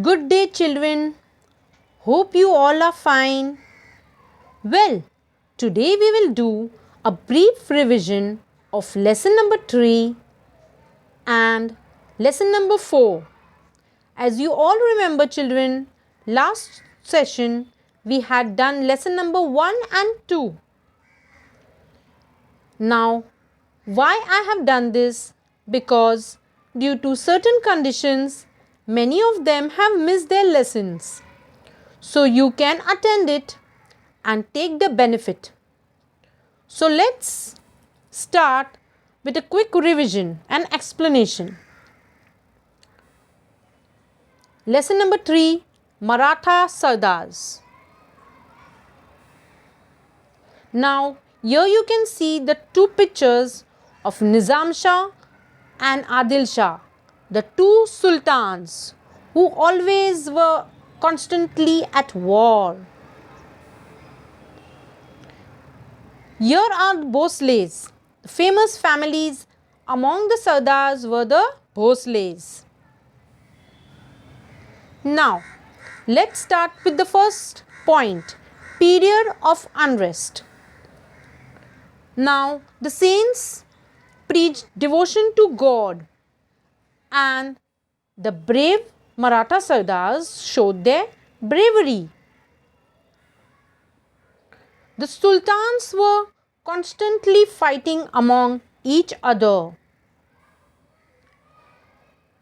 Good day, children. Hope you all are fine. Well, today we will do a brief revision of lesson number 3 and lesson number 4. As you all remember, children, last session we had done lesson number 1 and 2. Now, why I have done this? Because due to certain conditions, many of them have missed their lessons. So you can attend it and take the benefit. So let's start with a quick revision and explanation. Lesson number 3, Maratha Sardars. Now here you can see the two pictures of Nizam Shah and Adil Shah, the two sultans who always were constantly at war. Here are the Bhosles. The famous families among the Sardars were the Bhosles. Now, let's start with the first point, period of unrest. Now, the saints preached devotion to God and the brave Maratha Sardars showed their bravery. The sultans were constantly fighting among each other.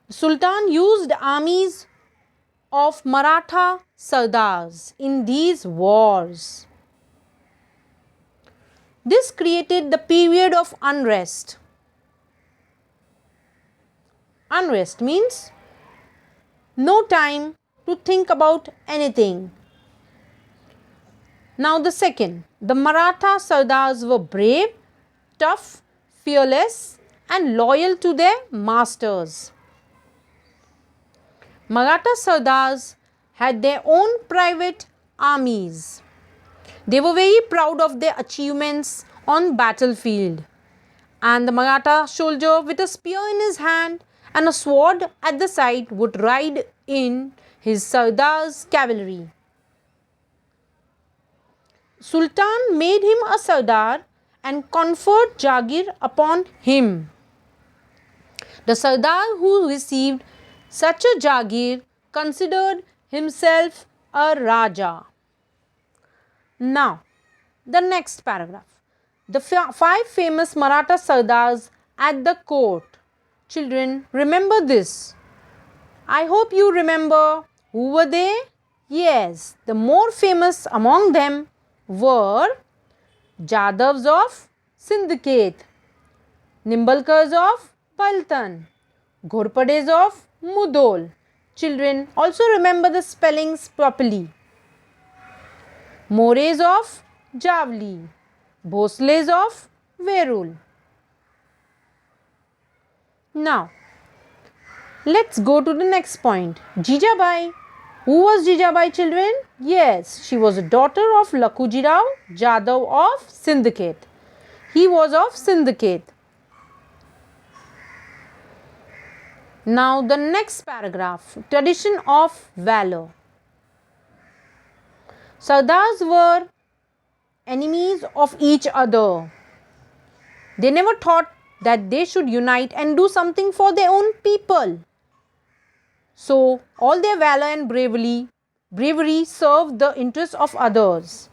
The sultan used armies of Maratha Sardars in these wars. This created the period of unrest. Unrest means no time to think about anything. Now the second, the Maratha Sardars were brave, tough, fearless and loyal to their masters. Maratha Sardars had their own private armies. They were very proud of their achievements on battlefield. And the Maratha soldier with a spear in his hand and a sword at the side would ride in his Sardar's cavalry. Sultan made him a Sardar and conferred Jagir upon him. The Sardar who received such a Jagir considered himself a Raja. Now, the next paragraph. The 5 famous Maratha Sardars at the court. Children, remember this. I hope you remember who were they? Yes, the more famous among them were Jadavs of Sindhket, Nimbalkars of Paltan, Ghorpades of Mudol. Children, also remember the spellings properly. Mores of Javli, Bhosles of Verul. Now, let's go to the next point. Jijabai. Who was Jijabai, children? Yes, she was a daughter of Lakhuji Rao Jadhav of Sindhket. He was of Sindhket. Now, the next paragraph, tradition of valor. Sardars were enemies of each other. They never thought that they should unite and do something for their own people. So, all their valor and bravery served the interests of others.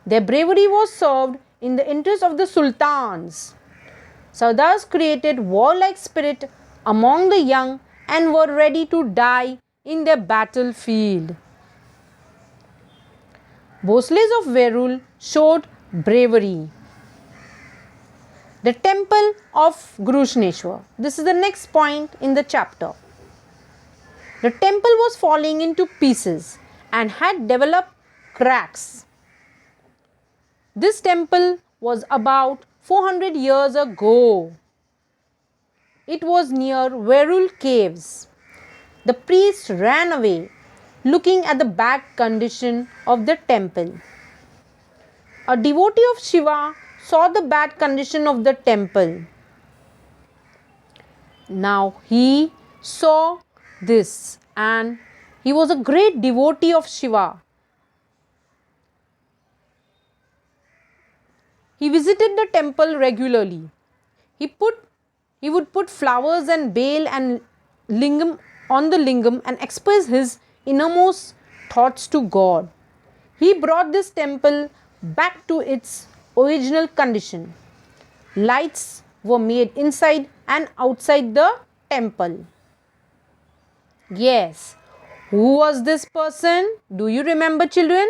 Their bravery was served in the interest of the sultans. Sardars created warlike spirit among the young and were ready to die in their battlefield. Bhosles of Verul showed bravery. The temple of Grushneshwar. This is the next point in the chapter. The temple was falling into pieces and had developed cracks. This temple was about 400 years ago. It was near Verul caves. The priest ran away, looking at the bad condition of the temple. A devotee of Shiva saw the bad condition of the temple. Now he saw this and he was a great devotee of Shiva. He visited the temple regularly. He would put flowers and bale and lingam on the lingam and express his innermost thoughts to God. He brought this temple back to its original condition. Lights were made inside and outside the temple. Yes. Who was this person? Do you remember, children?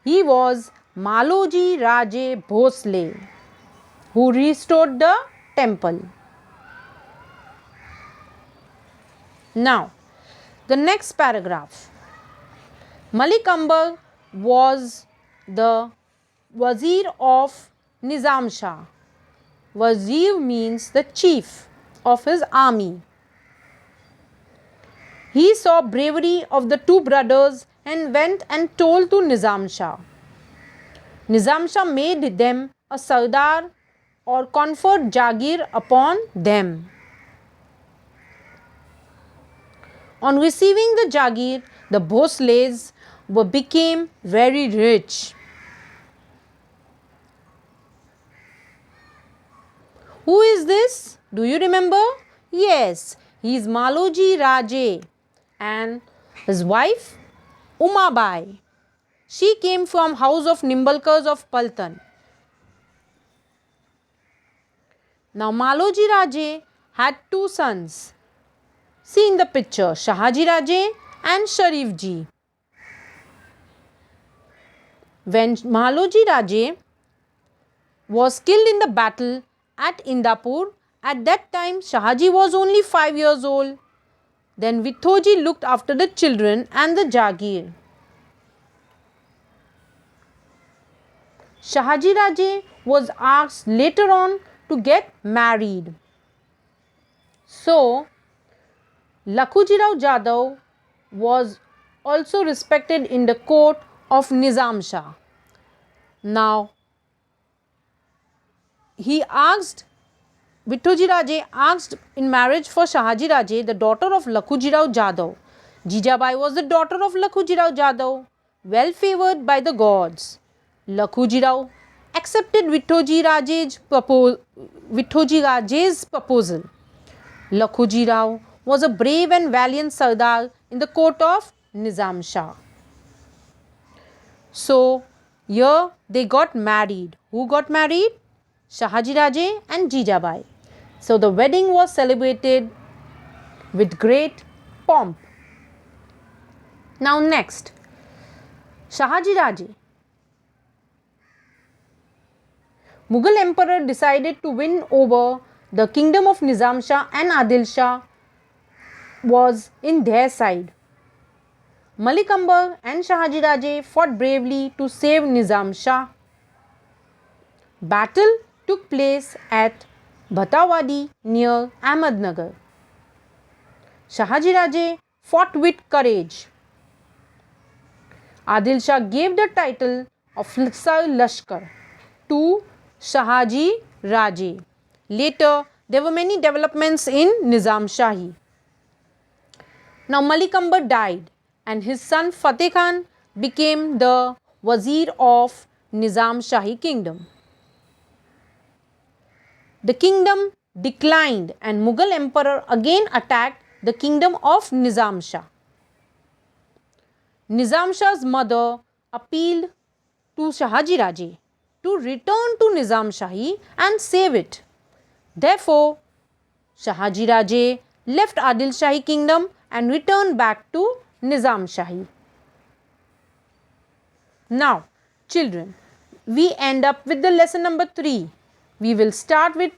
He was Maloji Raje Bhosle, who restored the temple. Now, the next paragraph. Malik Ambar was the Wazir of Nizam Shah. Wazir means the chief of his army. He saw bravery of the two brothers and went and told to Nizam Shah. Nizam Shah made them a Sardar or conferred Jagir upon them. On receiving the Jagir, the Bhosles became very rich. Who is this? Do you remember? Yes, he is Maloji Raje and his wife Umabai. She came from house of Nimbalkars of Paltan. Now Maloji Raje had two sons. See in the picture, Shahaji Raje and Sharif Ji. When Maloji Raje was killed in the battle at Indapur, at that time Shahaji was only 5 years old. Then Vithoji looked after the children and the Jagir. Shahaji Raje was asked later on to get married. So, Lakhuji Rao Jadhav was also respected in the court of Nizam Shah. Now, Vithoji Raje asked in marriage for Shahaji Raje, the daughter of Lakhuji Rao Jadhav. Jijabai was the daughter of Lakhuji Rao Jadhav, well favored by the gods. Lakhuji Rao accepted Vithoji Raje's proposal. Lakhuji Rao was a brave and valiant Sardar in the court of Nizam Shah. So, here they got married. Who got married? Shahaji Raje and Jijabai. So, the wedding was celebrated with great pomp. Now, next, Shahaji Raje. Mughal emperor decided to win over the kingdom of Nizam Shah and Adil Shah was in their side. Malik Ambar and Shahaji Raje fought bravely to save Nizam Shah. Battle took place at Bhatawadi near Ahmednagar. Shahaji Raje fought with courage. Adil Shah gave the title of Sar Lashkar to Shahaji Raje. Later, there were many developments in Nizam Shahi. Now Malik Ambar died and his son Fateh Khan became the Wazir of Nizam Shahi kingdom. The kingdom declined and Mughal emperor again attacked the kingdom of Nizam Shah. Nizam Shah's mother appealed to Shahaji Raje to return to Nizam Shahi and save it. Therefore, Shahaji Raje left Adil Shahi kingdom and returned back to Nizam Shahi. Now, children, we end up with the lesson number 3. We will start with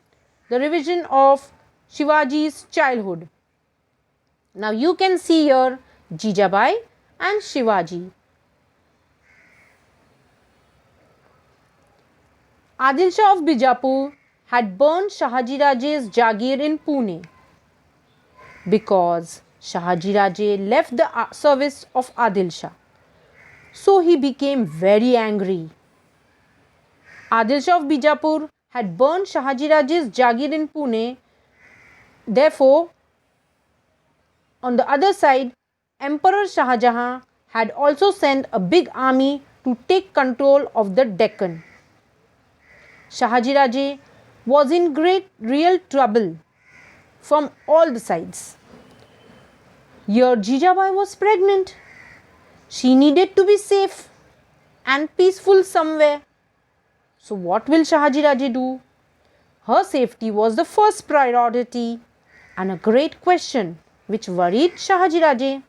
the revision of Shivaji's childhood. Now, you can see here Jijabai and Shivaji. Adil Shah of Bijapur had burned Shahaji Raje's Jagir in Pune because Shahaji Raje left the service of Adil Shah. So he became very angry. Adil Shah of Bijapur had burned Shahaji Raje's Jagir in Pune Therefore, on the other side, Emperor Shah Jahan had also sent a big army to take control of the Deccan. Shahaji Raje was in great real trouble from all the sides. Here Jijabai was pregnant. She needed to be safe and peaceful somewhere. So what will Shahaji Raje do? Her safety was the first priority and a great question which worried Shahaji Raje.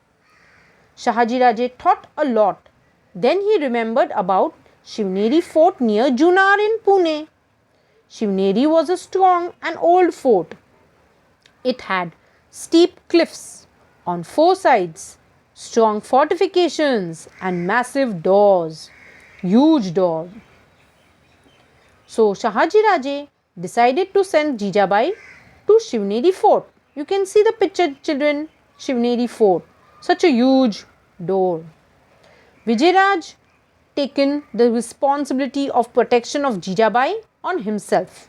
Shahaji Raje thought a lot. Then he remembered about Shivneri fort near Junar in Pune. Shivneri was a strong and old fort. It had steep cliffs on 4 sides, strong fortifications and massive doors, huge doors. So Shahaji Raje decided to send Jijabai to Shivneri fort. You can see the picture, children. Shivneri fort, such a huge door. Vijayaraj taken the responsibility of protection of Jijabai on himself.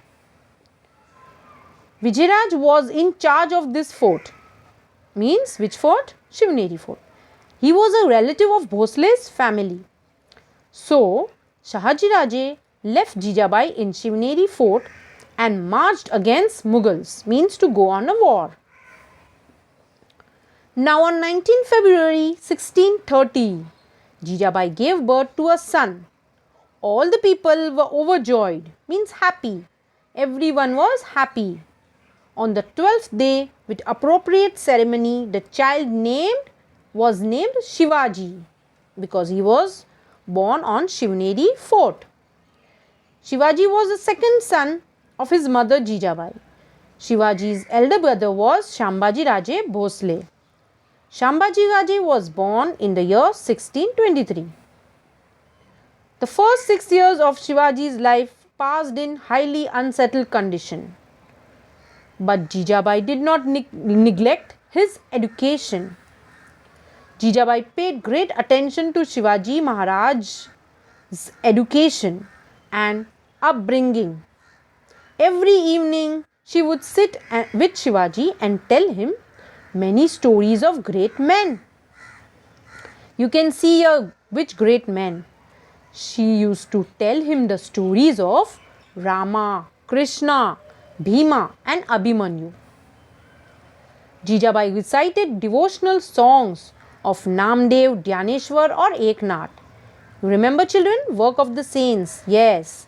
Vijayaraj was in charge of this fort. Means which fort? Shivneri fort. He was a relative of Bhosle's family. So Shahaji Raje left Jijabai in Shivneri fort and marched against Mughals, means to go on a war. Now on 19 February 1630, Jijabai gave birth to a son. All the people were overjoyed, means happy. Everyone was happy. On the 12th day, with appropriate ceremony, the child was named Shivaji because he was born on Shivneri fort. Shivaji was the second son of his mother Jijabai. Shivaji's elder brother was Shambhaji Raje Bhosle. Shambhaji Raje was born in the year 1623. The first 6 years of Shivaji's life passed in highly unsettled condition. But Jijabai did not neglect his education. Jijabai paid great attention to Shivaji Maharaj's education and upbringing. Every evening she would sit with Shivaji and tell him many stories of great men. You can see here which great men. She used to tell him the stories of Rama, Krishna, Bhima and Abhimanyu. Jijabai recited devotional songs of Namdev, Dhyaneshwar or Eknath. Remember children, work of the saints, yes.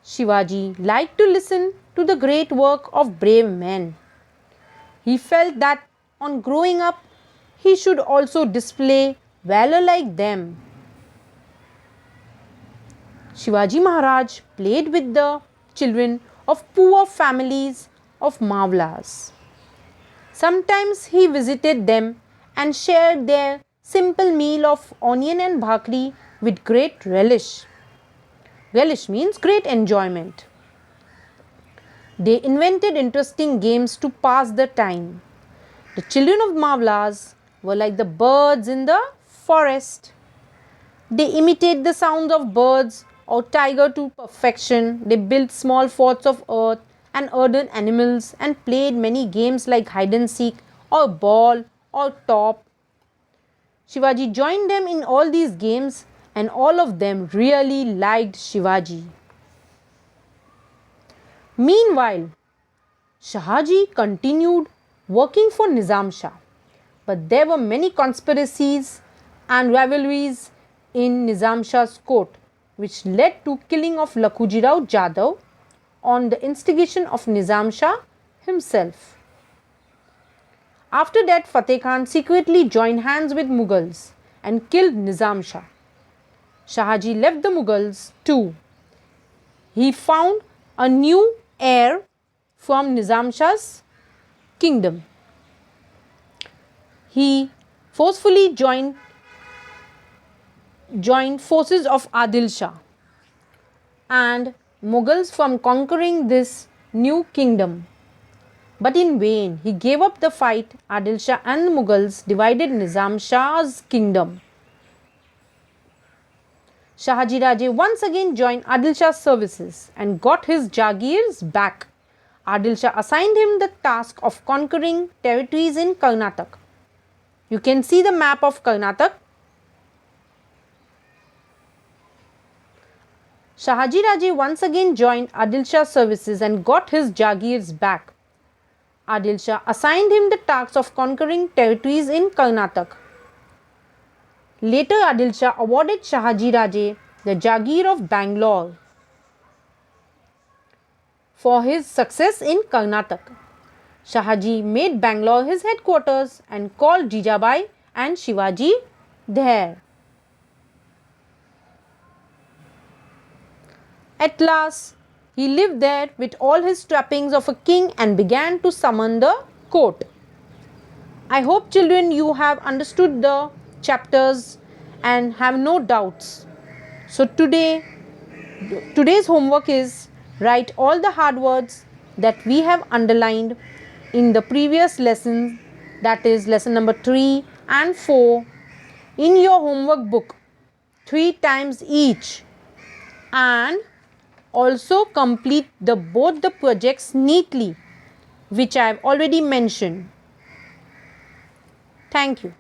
Shivaji liked to listen to the great work of brave men. He felt that on growing up, he should also display valor like them. Shivaji Maharaj played with the children of poor families of Mavlas. Sometimes he visited them and shared their simple meal of onion and bhakri with great relish. Relish means great enjoyment. They invented interesting games to pass the time. The children of Mavlas were like the birds in the forest. They imitate the sounds of birds or tiger to perfection. They built small forts of earth and earthen animals and played many games like hide and seek or ball or top. Shivaji joined them in all these games and all of them really liked Shivaji. Meanwhile, Shahaji continued working for Nizam Shah, but there were many conspiracies and rivalries in Nizam Shah's court which led to killing of Lakhuji Rao Jadhav on the instigation of Nizam Shah himself. After that, Fateh Khan secretly joined hands with Mughals and killed Nizam Shah. Shahaji left the Mughals too. He found a new heir from Nizam Shah's kingdom. He forcefully joined forces of Adil Shah and Mughals from conquering this new kingdom. But in vain, he gave up the fight. Adil Shah and the Mughals divided Nizam Shah's kingdom. Shahaji Raje once again joined Adil Shah's services and got his Jagirs back Adil Shah assigned him the task of conquering territories in Karnataka. You can see the map of Karnataka. Shahaji Raje once again joined Adil Shah's services and got his Jagirs back. Adil Shah assigned him the task of conquering territories in Karnataka. Later, Adil Shah awarded Shahaji Raje the Jagir of Bangalore for his success in Karnataka. Shahaji made Bangalore his headquarters and called Jijabai and Shivaji there. At last, he lived there with all his trappings of a king and began to summon the court. I hope, children, you have understood the chapters and have no doubts. So today's homework is write all the hard words that we have underlined in the previous lesson, that is lesson number 3 and 4, in your homework book 3 times each, and also complete both the projects neatly, which I have already mentioned. Thank you.